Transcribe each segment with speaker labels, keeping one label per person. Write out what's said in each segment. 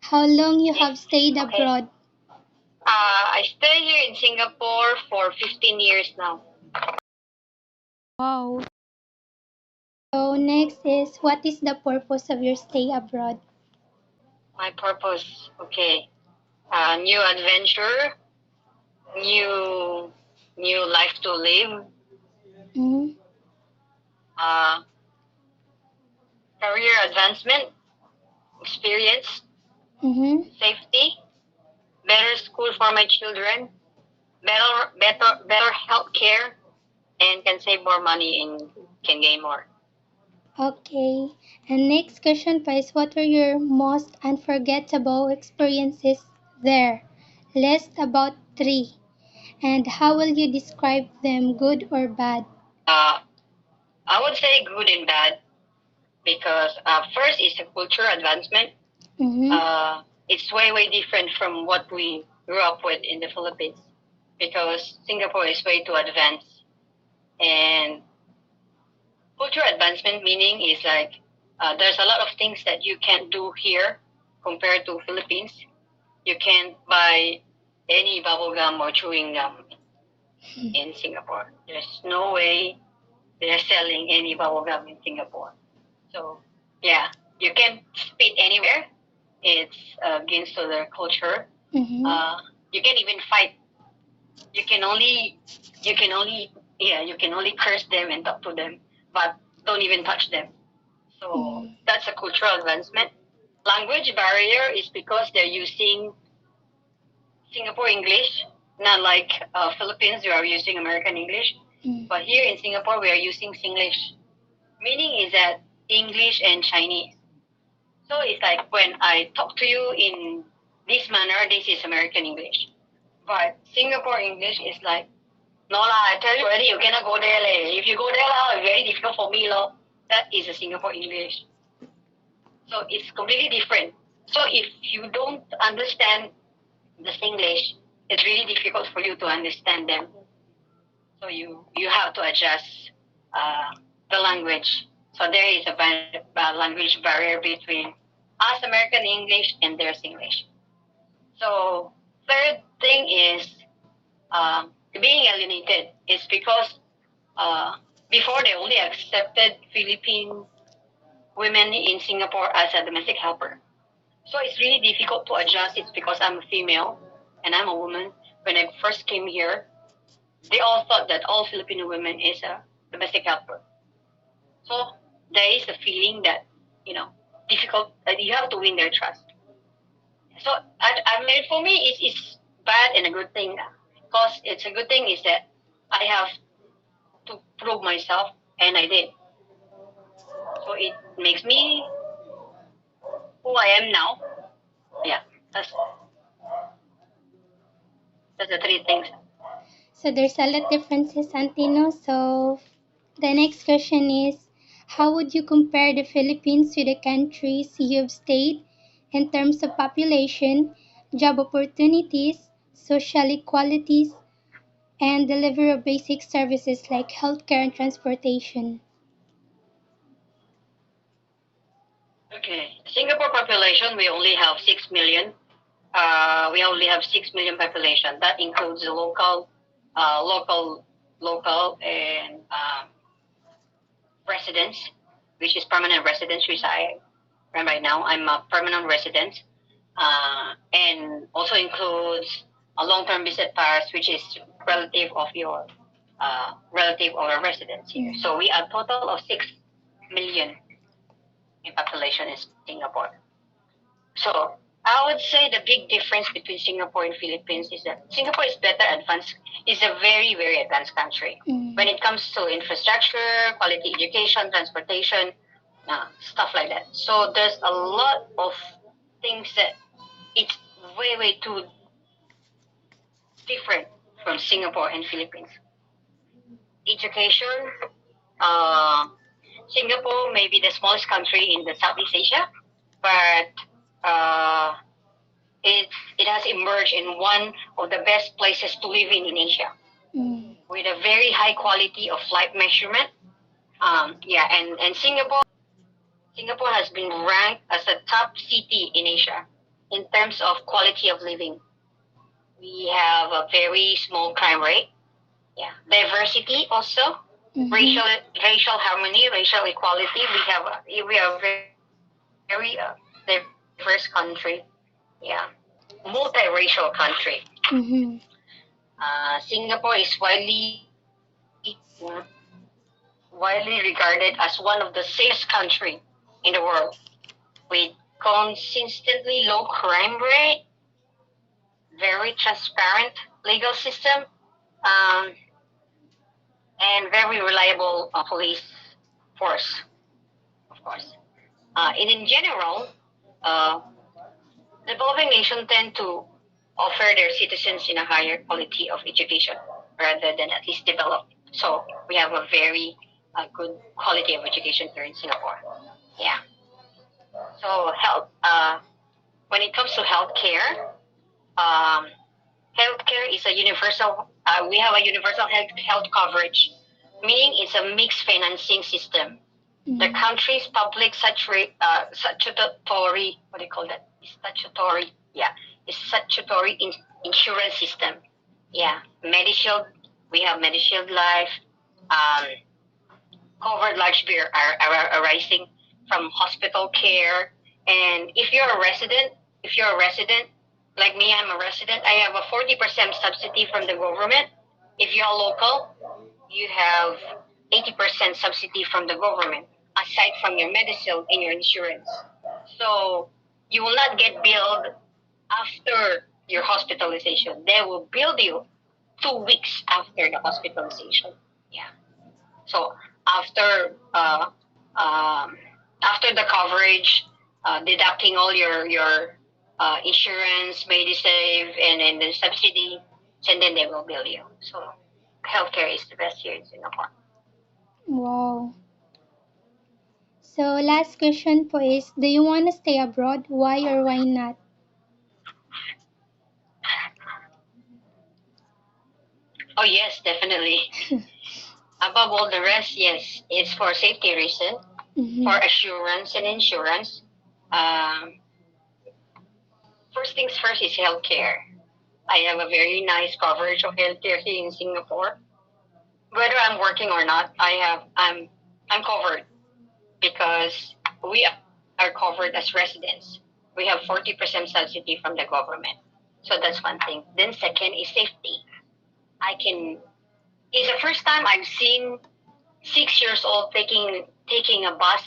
Speaker 1: How long you have stayed
Speaker 2: Okay.
Speaker 1: abroad?
Speaker 2: I stay here in Singapore for 15 years now.
Speaker 1: Wow. So next is, what is the purpose of your stay abroad?
Speaker 2: My purpose, okay, new adventure, new new life to live,
Speaker 1: Mm-hmm.
Speaker 2: uh, career advancement, experience,
Speaker 1: Mm-hmm.
Speaker 2: safety, better school for my children, better health care, and can save more money and can gain more.
Speaker 1: Okay. And next question pa is, what were your most unforgettable experiences there? List about three. And how will you describe them, good or bad?
Speaker 2: Uh, I would say good and bad because first is a culture advancement.
Speaker 1: Mm-hmm.
Speaker 2: It's way different from what we grew up with in the Philippines because Singapore is way too advanced. And cultural advancement meaning is like there's a lot of things that you can't do here compared to Philippines. You can't buy any bubble gum or chewing gum in Singapore. There's no way they're selling any bubble gum in Singapore. So yeah, you can't spit anywhere. It's against their culture.
Speaker 1: Mm-hmm.
Speaker 2: You can't even fight. You can only you can only curse them and talk to them, but don't even touch them. So that's a cultural advancement. Language barrier is because they're using Singapore English, not like Philippines, we are using American English. But here in Singapore, we are using Singlish. Meaning is that English and Chinese. So it's like when I talk to you in this manner, this is American English. But Singapore English is like, no lah, I tell you already, you cannot go there leh. If you go there lah, it's very difficult for me lor. That is a Singapore English. So it's completely different. So if you don't understand the Singlish, it's really difficult for you to understand them. So you have to adjust the language. So there is a language barrier between us American English and their Singlish. So third thing is being alienated. It's because before they only accepted Philippine women in Singapore as a domestic helper. So it's really difficult to adjust. It's because I'm a female and I'm a woman. When I first came here, they all thought that all Filipino women is a domestic helper. So there is a feeling that, you know, difficult, that you have to win their trust. So I mean, for me, it's bad and a good thing. Because it's a good thing is that I have to prove myself, and I did. So it makes me who I am now. Yeah, that's that's the three things.
Speaker 1: So there's a lot differences, Antino. So the next question is, how would you compare the Philippines to the countries you've stayed in terms of population, job opportunities, social equalities, and delivery of basic services like healthcare and transportation?
Speaker 2: Okay, Singapore population we only have 6 million. We only have 6 million population. That includes the uh, local, local and residents, which is permanent residents, which I am right now. I'm a permanent resident, and also includes a long-term visit pass, which is relative of our residents here. So we are a total of 6 million in population in Singapore. So I would say the big difference between Singapore and Philippines is that Singapore is better advanced, is a very advanced country when it comes to infrastructure, quality education, transportation, stuff like that. So there's a lot of things that it's way too different from Singapore and Philippines. Education, uh, Singapore may be the smallest country in the Southeast Asia, but uh, it has emerged in one of the best places to live in Asia with a very high quality of light measurement. Yeah, and Singapore has been ranked as a top city in Asia. in terms of quality of living. We have a very small crime rate. Yeah, diversity also, racial harmony, racial equality. We are very diverse country. Yeah, multiracial country. Singapore is widely regarded as one of the safest country in the world, with consistently low crime rate, very transparent legal system, um, and very reliable police force, of course. In general, uh, developing nations tend to offer their citizens in a higher quality of education rather than at least developed. So we have a very good quality of education here in Singapore. Yeah. So health. When it comes to healthcare, um, healthcare is a universal. We have a universal health coverage, meaning it's a mixed financing system. The country's public statutory, what do you call that? Statutory, yeah, it's statutory insurance system. Yeah, Medishield. We have Medishield Life. Covered large bill are arising from hospital care. And if you're a resident, like me, I'm a resident, I have a 40% subsidy from the government. If you're local, you have 80% subsidy from the government, aside from your medicine and your insurance. So you will not get billed after your hospitalization. They will bill you 2 weeks after the hospitalization. Yeah. So after after the coverage, deducting all your insurance, Medisave, and the subsidy, and then they will bill you. So healthcare is the best here in Singapore.
Speaker 1: Wow. So last question po is, do you want to stay abroad? Why or why not?
Speaker 2: Oh yes, definitely. Above all the rest, yes, it's for safety reason, for assurance and insurance. Um, First things first is healthcare. I have a very nice coverage of healthcare here in Singapore. Whether I'm working or not, I'm covered because we are covered as residents. We have 40% subsidy from the government. So that's one thing. Then second is safety. It's the first time I've seen 6 years old taking a bus,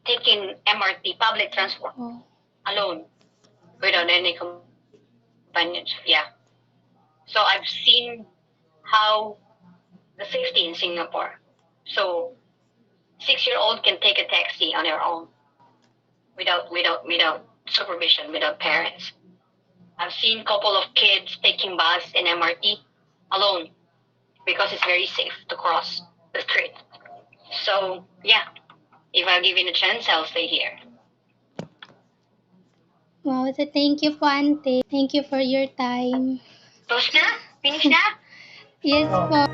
Speaker 2: taking MRT, public transport, alone, without any companions. Yeah. So I've seen how the safety in Singapore. So 6-year-old can take a taxi on their own without supervision, without parents. I've seen a couple of kids taking bus and MRT alone because it's very safe to cross the street. So yeah, if I'm given a chance, I'll stay here.
Speaker 1: Wow, so thank you po, Ante. Thank you for your time.
Speaker 2: Tapos na? Finish na?
Speaker 1: Yes po.